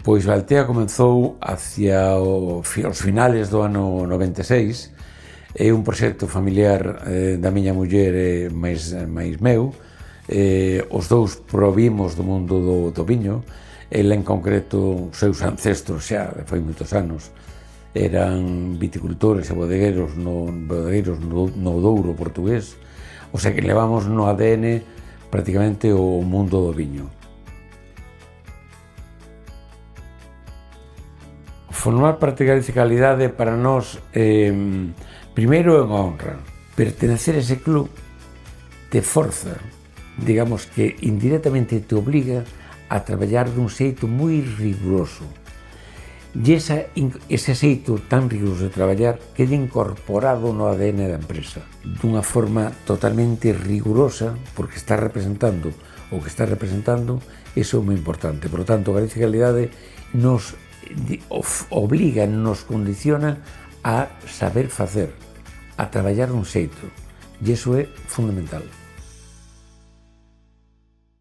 Pois Valtea comezou hacia os finales do ano 96. É un proxecto familiar da miña muller e máis meu. Os dous provimos do mundo do viño. Ela en concreto, os seus ancestros xa, foi moitos anos, eran viticultores e bodegueiros no Douro portugués. O sea que levamos no ADN prácticamente o mundo do viño. Formar parte de Galicia Calidade para nós, primeiro é unha honra. Pertenecer a ese club te forza, digamos que indirectamente te obliga a traballar dun xeito moi riguroso. E ese xeito tan riguroso de traballar queda incorporado no ADN da empresa dunha forma totalmente rigurosa, porque está representando o que está representando. Iso é moi importante. Por lo tanto, Galicia Calidade nos obliga, nos condiciona a saber facer, a traballar un xeito, e iso é fundamental.